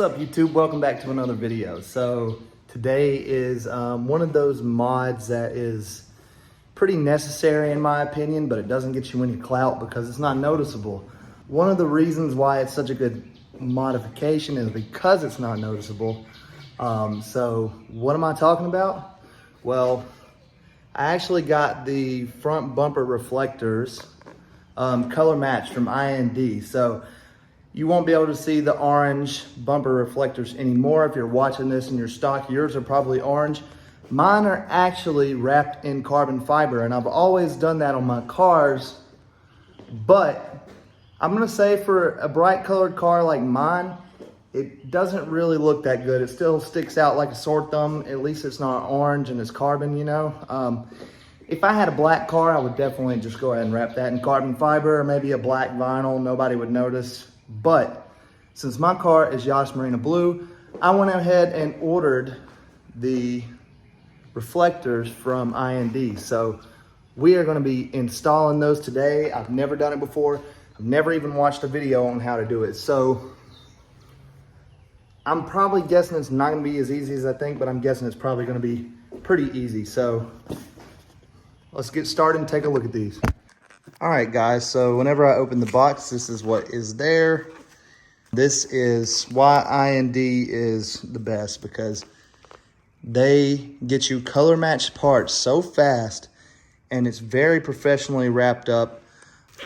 up, YouTube? Welcome back to another video. So today is one of those mods that is pretty necessary in my opinion, but it doesn't get you any clout because it's not noticeable. One of the reasons why it's such a good modification is because it's not noticeable. So what am I talking about? Well, I actually got the front bumper reflectors color matched from IND. So you won't be able to see the orange bumper reflectors anymore. If you're watching this in your stock, yours are probably orange. Mine are actually wrapped in carbon fiber, and I've always done that on my cars. But I'm gonna say for a bright colored car like mine, it doesn't really look that good. It still sticks out like a sore thumb. At least it's not orange and it's carbon, you know? If I had a black car, I would definitely just go ahead and wrap that in carbon fiber or maybe a black vinyl. Nobody would notice. But since my car is Yacht Marina Blue, I went ahead and ordered the reflectors from IND. So we are gonna be installing those today. I've never done it before. I've never even watched a video on how to do it. So I'm probably guessing it's not gonna be as easy as I think, but I'm guessing it's probably gonna be pretty easy. So let's get started and take a look at these. All right, guys, so whenever I open the box, this is what is there. This is why IND is the best, because they get you color matched parts so fast, and it's very professionally wrapped up.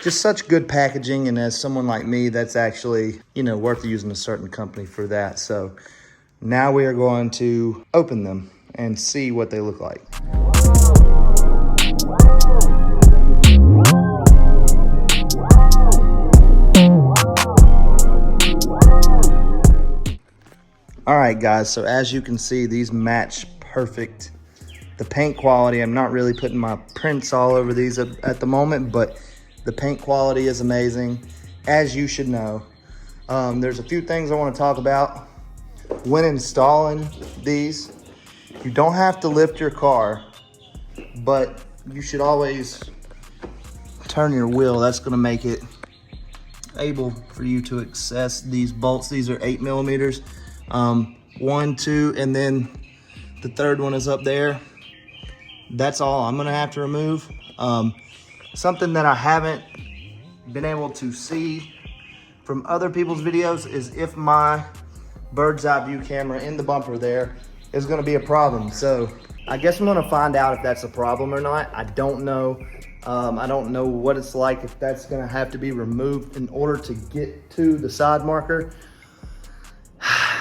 Just such good packaging, and as someone like me, that's actually, you know, worth using a certain company for that. So now we are going to open them and see what they look like. All right, guys, so as you can see, these match perfect. The paint quality, I'm not really putting my prints all over these at the moment, but the paint quality is amazing, as you should know. There's a few things I want to talk about. When installing these, you don't have to lift your car, but you should always turn your wheel. That's going to make it able for you to access these bolts. These are 8 millimeters. 1, 2, and then the third one is up there. That's all I'm gonna have to remove. Something that I haven't been able to see from other people's videos is if my bird's eye view camera in the bumper there is gonna be a problem. So I guess I'm gonna find out if that's a problem or not. I don't know. I don't know what it's like, if that's gonna have to be removed in order to get to the side marker.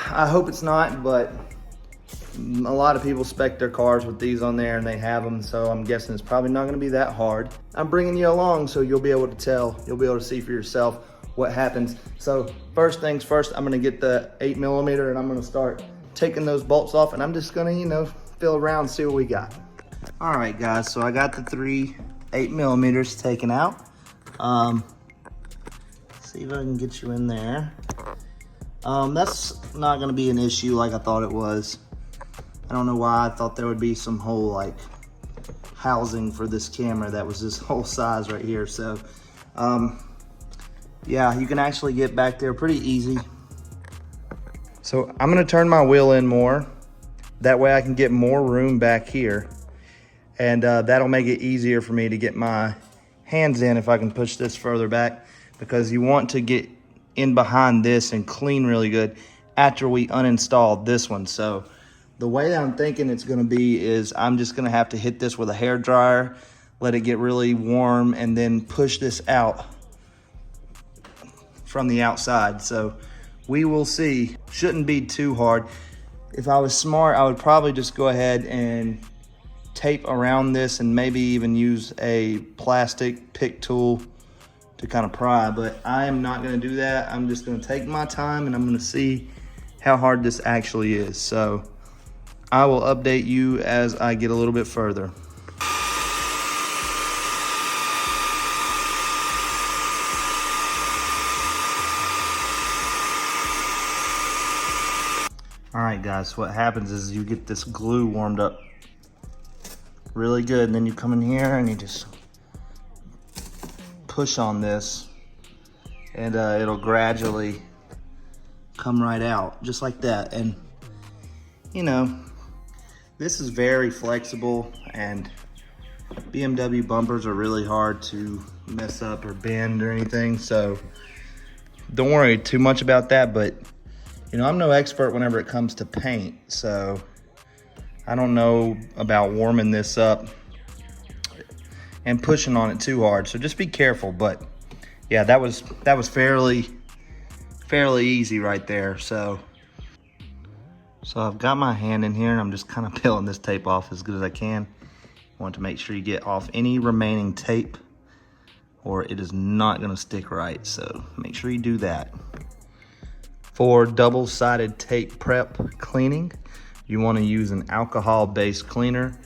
I hope it's not, but a lot of people spec their cars with these on there and they have them, so I'm guessing it's probably not gonna be that hard. I'm bringing you along so you'll be able to tell, you'll be able to see for yourself what happens. So first things first, I'm gonna get the 8 millimeter and I'm gonna start taking those bolts off, and I'm just gonna, you know, feel around, see what we got. All right, guys, so I got the 3 8 millimeters taken out. See if I can get you in there. That's not gonna be an issue like I thought it was. I don't know why I thought there would be some whole like housing for this camera that was this whole size right here. So yeah, you can actually get back there pretty easy. So I'm gonna turn my wheel in more. That way I can get more room back here. And that'll make it easier for me to get my hands in if I can push this further back, because you want to get in behind this and clean really good after we uninstall this one. So the way that I'm thinking it's gonna be is I'm just gonna have to hit this with a hair dryer, let it get really warm, and then push this out from the outside. So we will see. Shouldn't be too hard. If I was smart, I would probably just go ahead and tape around this and maybe even use a plastic pick tool to kind of pry, but I am not gonna do that. I'm just gonna take my time and I'm gonna see how hard this actually is. So I will update you as I get a little bit further. All right, guys, what happens is you get this glue warmed up really good, and then you come in here and you just push on this, and it'll gradually come right out just like that. And you know, this is very flexible, and BMW bumpers are really hard to mess up or bend or anything, so don't worry too much about that. But you know, I'm no expert whenever it comes to paint, so I don't know about warming this up and pushing on it too hard, so just be careful. But yeah, that was fairly easy right there. So I've got my hand in here and I'm just kind of peeling this tape off as good as I can. I want to make sure you get off any remaining tape or it is not going to stick right, so make sure you do that. For double-sided tape prep cleaning, you want to use an alcohol-based cleaner.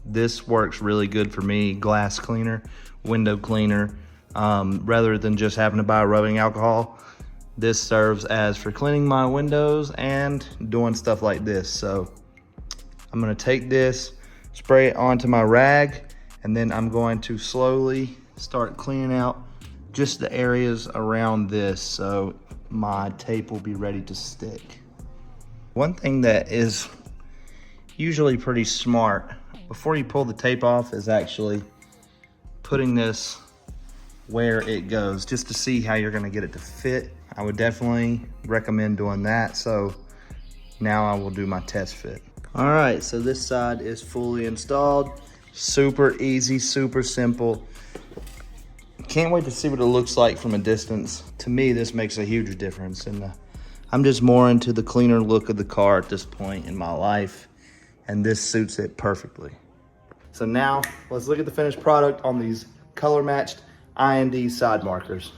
This works really good for me, glass cleaner, window cleaner, rather than just having to buy rubbing alcohol. This serves as for cleaning my windows and doing stuff like this. So I'm gonna take this, spray it onto my rag, and then I'm going to slowly start cleaning out just the areas around this so my tape will be ready to stick. One thing that is usually pretty smart before you pull the tape off is actually putting this where it goes, just to see how you're gonna get it to fit. I would definitely recommend doing that. So now I will do my test fit. All right, so this side is fully installed. Super easy, super simple. Can't wait to see what it looks like from a distance. To me, this makes a huge difference. And I'm just more into the cleaner look of the car at this point in my life, and this suits it perfectly. So now let's look at the finished product on these color matched IND side markers.